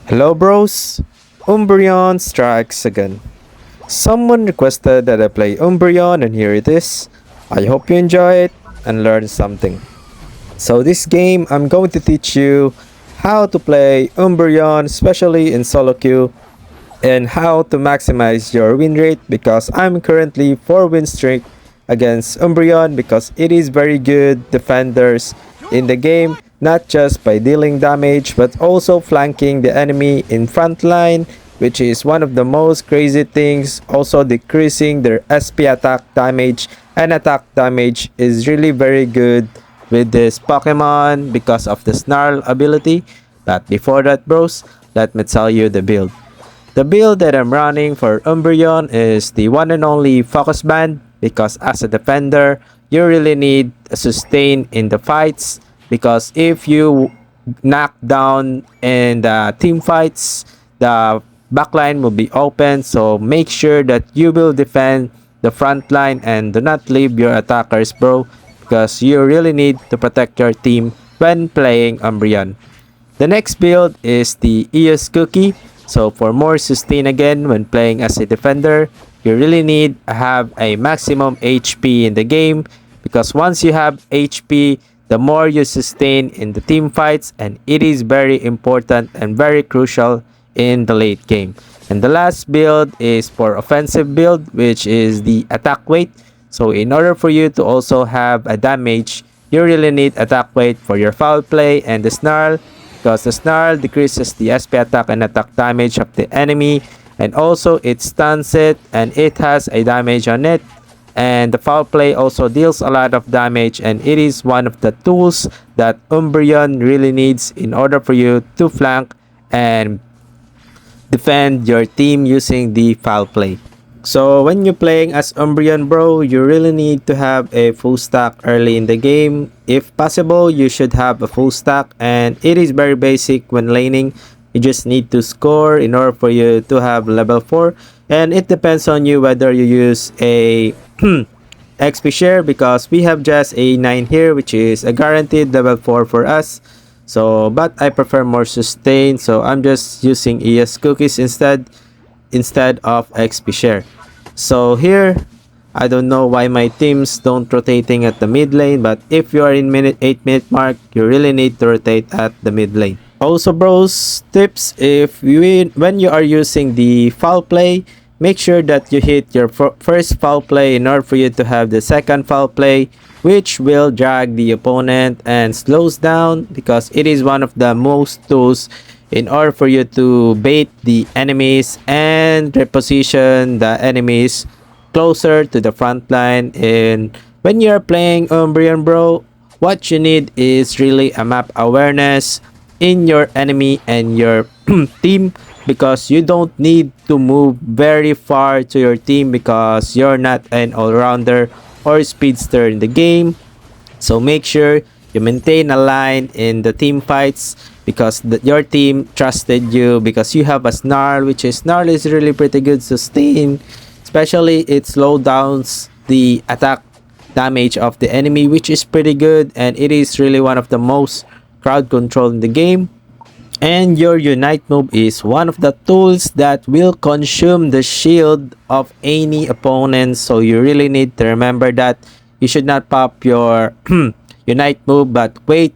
Hello bros, Umbreon strikes again. Someone requested that I play Umbreon and here it is. I hope you enjoy it and learn something. So this game I'm going to teach you how to play Umbreon, especially in solo queue, and how to maximize your win rate because I'm currently 4 win streak against Umbreon because it is very good defenders in the game, not just by dealing damage but also flanking the enemy in front line, which is one of the most crazy things, also decreasing their SP attack damage, and attack damage is really very good with this Pokemon because of the snarl ability. But before that bros, let me tell you the build. The build that I'm running for Umbreon is the one and only Focus Band because as a defender, you really need a sustain in the fights because if you knock down in the team fights, the backline will be open, so make sure that you will defend the front line and do not leave your attackers bro because you really need to protect your team when playing Umbreon. The next build is the ES Cookie. So for more sustain again when playing as a defender, you really need to have a maximum HP in the game because once you have HP, the more you sustain in the team fights, and it is very important and very crucial in the late game. And the last build is for offensive build, which is the attack weight. So in order for you to also have a damage, you really need attack weight for your foul play and the snarl because the snarl decreases the SP attack and attack damage of the enemy, and also it stuns it and it has a damage on it, and the foul play also deals a lot of damage, and it is one of the tools that Umbreon really needs in order for you to flank and defend your team using the foul play. So when you're playing as Umbreon bro, you really need to have a full stack early in the game. If possible, you should have a full stack, and it is very basic when laning. You just need to score in order for you to have level 4, and it depends on you whether you use a XP share because we have just a 9 here, which is a guaranteed level 4 for us. So but I prefer more sustain, so I'm just using ES cookies instead of XP share. So here, I don't know why my teams don't rotating at the mid lane, but if you are in 8 minute mark, you really need to rotate at the mid lane. Also bros, tips, when you are using the foul play, make sure that you hit your first foul play in order for you to have the second foul play, which will drag the opponent and slows down because it is one of the most tools in order for you to bait the enemies and reposition the enemies closer to the front line. And when you're playing Umbreon bro, what you need is really a map awareness in your enemy and your team because you don't need to move very far to your team because you're not an all-rounder or speedster in the game. So make sure you maintain a line in the team fights because your team trusted you because you have a snarl, which is snarl is really pretty good sustain, especially it slows down the attack damage of the enemy, which is pretty good, and it is really one of the most crowd control in the game. And your Unite move is one of the tools that will consume the shield of any opponent, so you really need to remember that you should not pop your Unite move but wait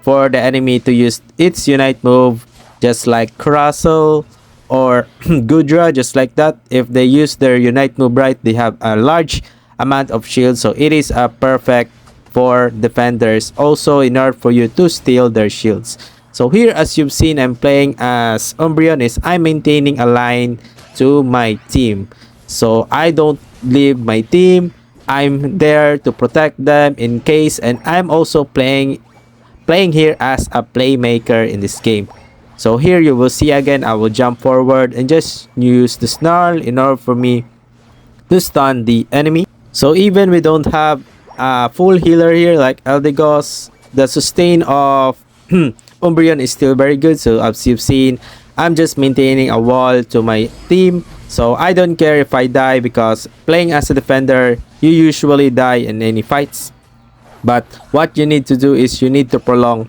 for the enemy to use its Unite move, just like Russell or Gudra, just like that. If they use their Unite move right, they have a large amount of shield, so it is a perfect for defenders also in order for you to steal their shields. So here, as you've seen, I'm playing as Umbreon is I'm maintaining a line to my team. So I don't leave my team. I'm there to protect them in case, and I'm also playing here as a playmaker in this game. So here you will see again, I will jump forward and just use the snarl in order for me to stun the enemy. So even we don't have a full healer here like Eldegoss, the sustain of Umbreon is still very good. So as you've seen, I'm just maintaining a wall to my team. So I don't care if I die because playing as a defender, you usually die in any fights. But what you need to do is you need to prolong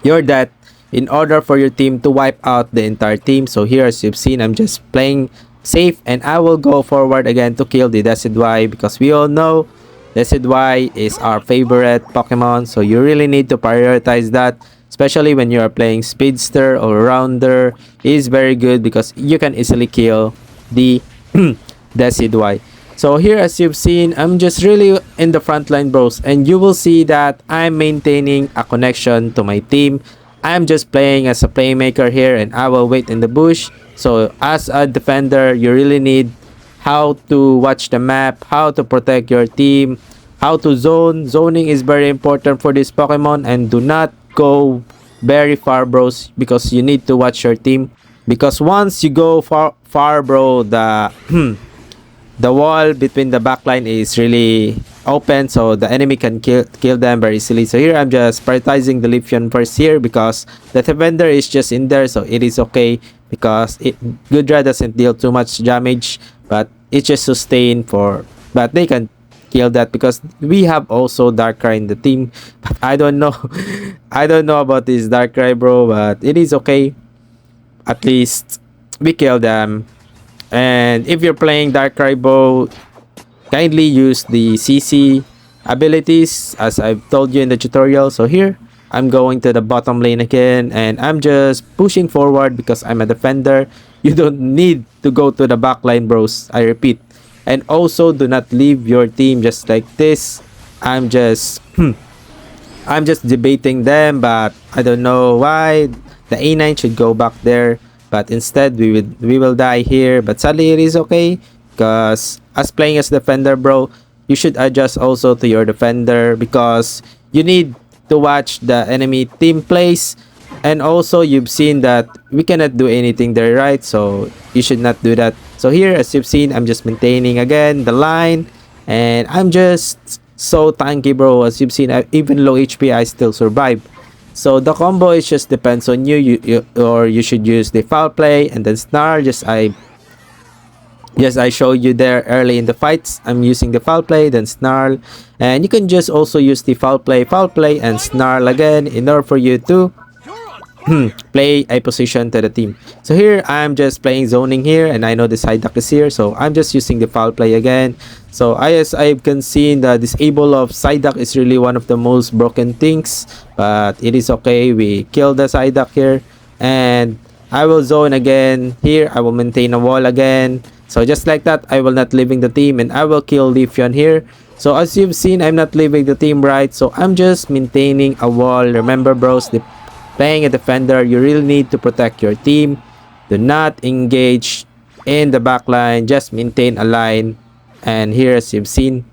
your death in order for your team to wipe out the entire team. So here, as you've seen, I'm just playing safe, and I will go forward again to kill the Decidueye, because we all know Decidueye is our favorite Pokemon. So you really need to prioritize that, especially when you are playing Speedster or Rounder. It is very good because you can easily kill the Decidueye. So here, as you've seen, I'm just really in the front line, bros, and you will see that I'm maintaining a connection to my team. I'm just playing as a playmaker here, and I will wait in the bush. So as a defender, you really need how to watch the map, how to protect your team, how to zone. Zoning is very important for this Pokemon, and do not go very far, bros, because you need to watch your team. Because once you go far, bro, the wall between the backline is really open, so the enemy can kill them very easily. So here I'm just prioritizing the Leafeon first here, because the defender is just in there, so it is okay, because Goodra doesn't deal too much damage, but it just sustain for, but they can kill that because we have also Darkrai in the team. But I don't know I don't know about this Darkrai, bro, but it is okay. At least we kill them. And if you're playing Darkrai, bro, kindly use the CC abilities as I've told you in the tutorial. So here, I'm going to the bottom lane again, and I'm just pushing forward because I'm a defender. You don't need to go to the back line, bros. I repeat. And also, do not leave your team just like this. I'm just I'm just debating them, but I don't know why the A9 should go back there. But instead, we will die here. But sadly, it is okay, because as playing as defender, bro, you should adjust also to your defender, because you need to watch the enemy team plays. And also, you've seen that we cannot do anything there, right? So you should not do that. So here, as you've seen, I'm just maintaining again the line, and I'm just so tanky, bro. As you've seen, even low HP, I still survive. So the combo is just depends on you, or you should use the foul play and then snarl. I showed you there early in the fights. I'm using the foul play, then snarl, and you can just also use the foul play, and snarl again in order for you to play a position to the team. So here I'm just playing zoning here, and I know the side duck is here, so I'm just using the foul play again. So as I can see, the disable of side duck is really one of the most broken things, but it is okay. We kill the side duck here, and I will zone again here. I will maintain a wall again. So just like that, I will not leaving the team, and I will kill Leafeon here. So as you've seen, I'm not leaving the team, right? So I'm just maintaining a wall. Remember, bros, playing a defender, you really need to protect your team. Do not engage in the back line. Just maintain a line. And here, as you've seen,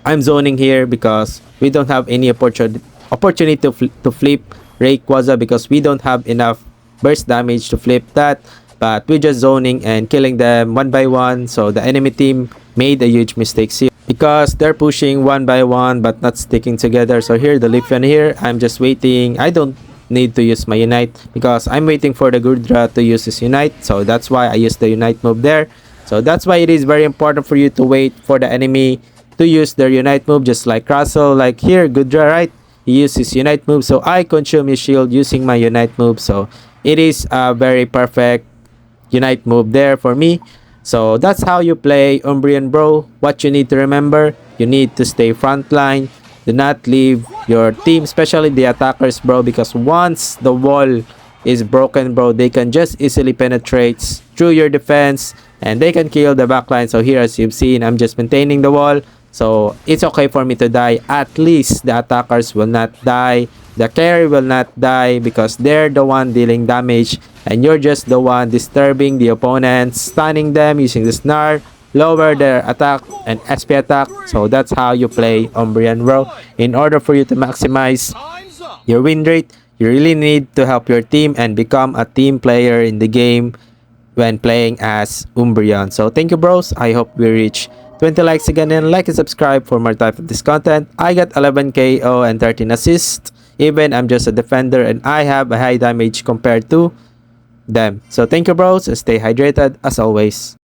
I'm zoning here because we don't have any opportunity to flip Rayquaza, because we don't have enough burst damage to flip that. But we're just zoning and killing them one by one. So the enemy team made a huge mistake here, because they're pushing one by one but not sticking together. So here, the Leafeon here, I'm just waiting. I don't need to use my Unite, because I'm waiting for the Goodra to use his Unite. So that's why I use the Unite move there. So that's why it is very important for you to wait for the enemy to use their Unite move, just like Russell. Like here, Goodra, right? He used his Unite move, so I consume his shield using my Unite move. So it is a very perfect Unite move there for me. So that's how you play Umbreon, bro. What you need to remember, you need to stay frontline. Do not leave your team, especially the attackers, bro, because once the wall is broken, bro, they can just easily penetrate through your defense, and they can kill the backline. So here, as you've seen, I'm just maintaining the wall. So it's okay for me to die. At least the attackers will not die. The carry will not die, because they're the one dealing damage, and you're just the one disturbing the opponents, stunning them using the snarl, lower their attack and SP attack. So that's how you play Umbreon, bro. In order for you to maximize your win rate, you really need to help your team and become a team player in the game when playing as Umbreon. So thank you, bros. I hope we reach 20 likes again, and like and subscribe for more type of this content. I got 11 KO and 13 assists. Even I'm just a defender, and I have a high damage compared to them. So thank you, bros, and stay hydrated as always.